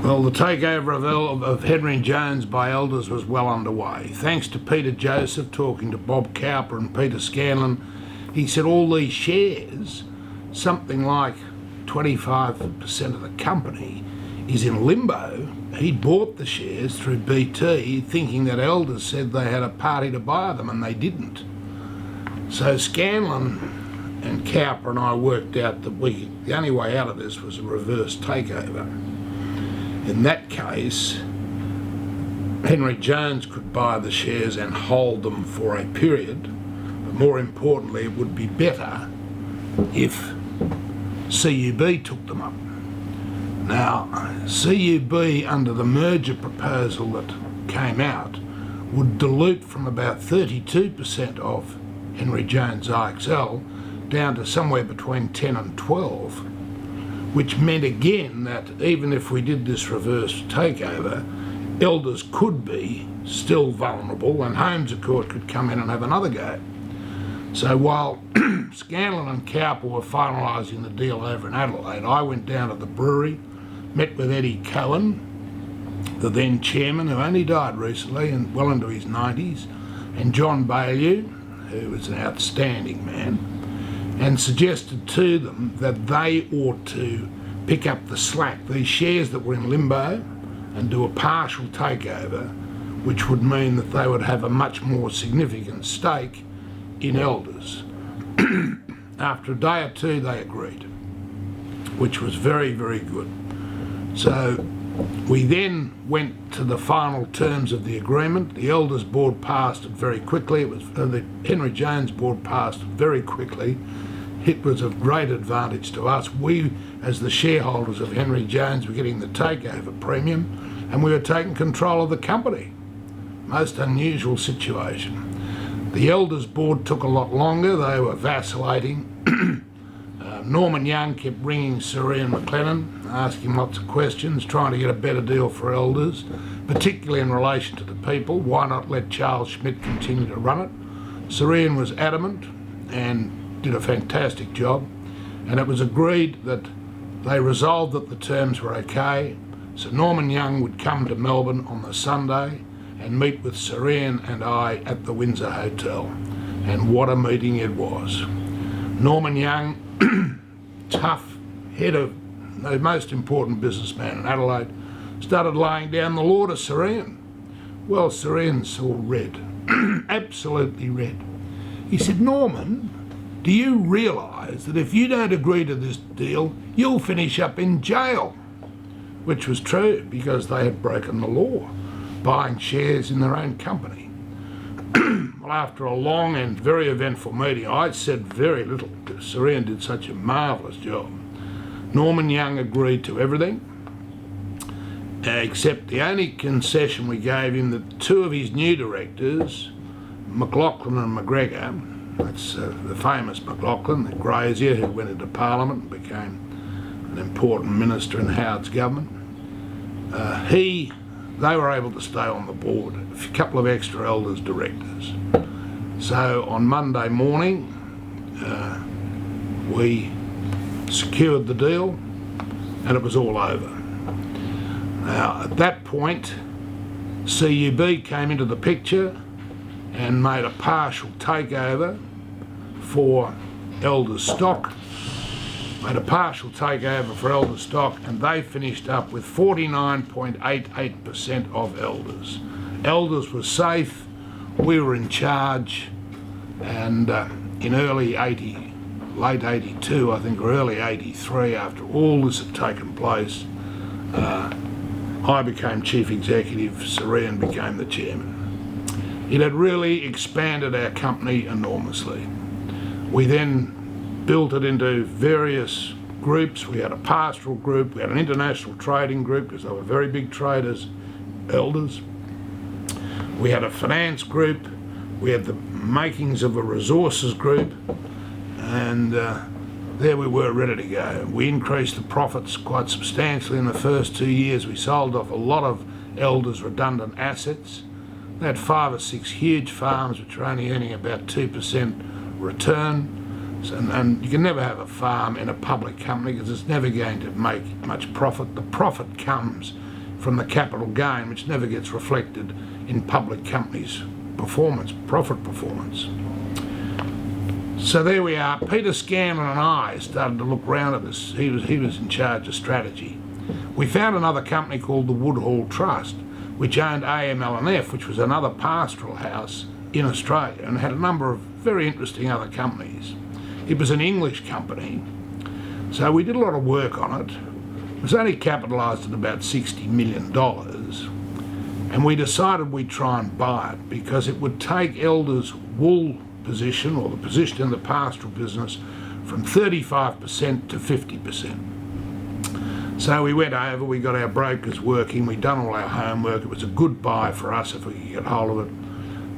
Well, the takeover of Henry Jones by Elders was well underway. Thanks to Peter Joseph talking to Bob Cowper and Peter Scanlon, he said all these shares, something like 25% of the company, is in limbo. He bought the shares through BT thinking that Elders said they had a party to buy them, and they didn't. So Scanlon and Cowper and I worked out that the only way out of this was a reverse takeover. In that case, Henry Jones could buy the shares and hold them for a period, but more importantly, it would be better if CUB took them up. Now, CUB, under the merger proposal that came out, would dilute from about 32% of Henry Jones IXL down to somewhere between 10 and 12, which meant again that even if we did this reverse takeover, Elders could be still vulnerable and Holmes Court could come in and have another go. So while Scanlon and Cowper were finalising the deal over in Adelaide, I went down to the brewery, met with Eddie Cohen, the then chairman, who only died recently and well into his 90s, and John Baillieu, who was an outstanding man, and suggested to them that they ought to pick up the slack, these shares that were in limbo, and do a partial takeover, which would mean that they would have a much more significant stake in Elders. After a day or two they agreed, which was very, very good. So we then went to the final terms of the agreement. The Elders board passed it very quickly. It was the Henry Jones board passed it very quickly. It was of great advantage to us. We, as the shareholders of Henry Jones, were getting the takeover premium, and we were taking control of the company. Most unusual situation. The Elders board took a lot longer. They were vacillating. Norman Young kept ringing Sir Ian McClennan, asking lots of questions, trying to get a better deal for Elders, particularly in relation to the people. Why not let Charles Schmidt continue to run it? Sir Ian was adamant and did a fantastic job, and it was agreed that they resolved that the terms were okay, so Norman Young would come to Melbourne on the Sunday and meet with Sir Ian and I at the Windsor Hotel. And what a meeting it was. Norman Young, tough head of the most important businessman in Adelaide, started laying down the law to Sir Ian. Well, Sir Ian saw red, absolutely red. He said, Norman, do you realise that if you don't agree to this deal, you'll finish up in jail? Which was true, because they had broken the law, buying shares in their own company. Well, after a long and very eventful meeting, I said very little because Sir Ian did such a marvellous job. Norman Young agreed to everything, except the only concession we gave him that two of his new directors, McLaughlin and McGregor, that's the famous McLaughlin, the grazier who went into Parliament and became an important minister in Howard's government, they were able to stay on the board, a couple of extra Elders directors. So on Monday morning, we secured the deal and it was all over. Now at that point, CUB came into the picture and made a partial takeover for Elders stock. Made a partial takeover for Elders stock, and they finished up with 49.88% of Elders. Elders was safe, we were in charge, and in late 82 I think, or early 83, after all this had taken place, I became chief executive, Sir Ian became the chairman. It had really expanded our company enormously. We then built it into various groups. We had a pastoral group, we had an international trading group because they were very big traders, Elders. We had a finance group, we had the makings of a resources group, and there we were ready to go. We increased the profits quite substantially in the first 2 years. We sold off a lot of Elders redundant assets. They had 5 or 6 huge farms which were only earning about 2% return. And you can never have a farm in a public company because it's never going to make much profit. The profit comes from the capital gain, which never gets reflected in public companies' performance, profit performance. So there we are. Peter Scanlon and I started to look round at this. He was in charge of strategy. We found another company called the Woodhall Trust, which owned AML&F, which was another pastoral house in Australia, and had a number of very interesting other companies. It was an English company, so we did a lot of work on it. It was only capitalised at about $60 million, and we decided we'd try and buy it because it would take Elder's wool position, or the position in the pastoral business, from 35% to 50%. So we went over, we got our brokers working, we'd done all our homework. It was a good buy for us if we could get hold of it.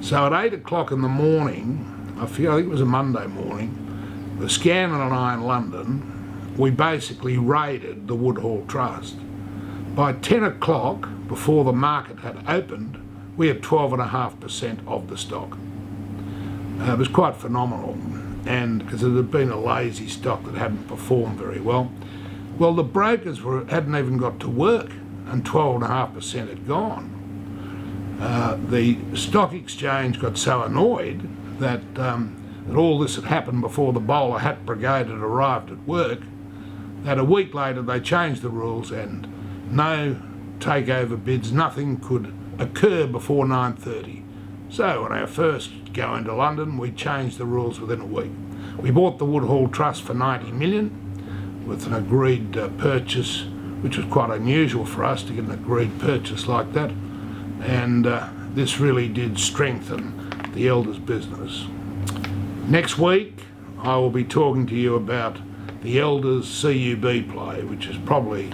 So at 8 o'clock in the morning, I think it was a Monday morning, the Scanlon and I in London, we basically raided the Woodhall Trust. By 10 o'clock, before the market had opened, we had 12.5% of the stock. It was quite phenomenal, and because it had been a lazy stock that hadn't performed very well. Well, the brokers hadn't even got to work, and 12.5% had gone. The stock exchange got so annoyed that all this had happened before the bowler hat brigade had arrived at work, that a week later they changed the rules and no takeover bids, nothing could occur before 9:30. So on our first go into London, we changed the rules within a week. We bought the Woodhall Trust for $90 million with an agreed purchase, which was quite unusual for us to get an agreed purchase like that. And this really did strengthen the Elders business. Next week, I will be talking to you about the Elders CUB play, which is probably,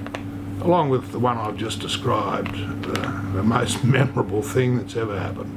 along with the one I've just described, the most memorable thing that's ever happened.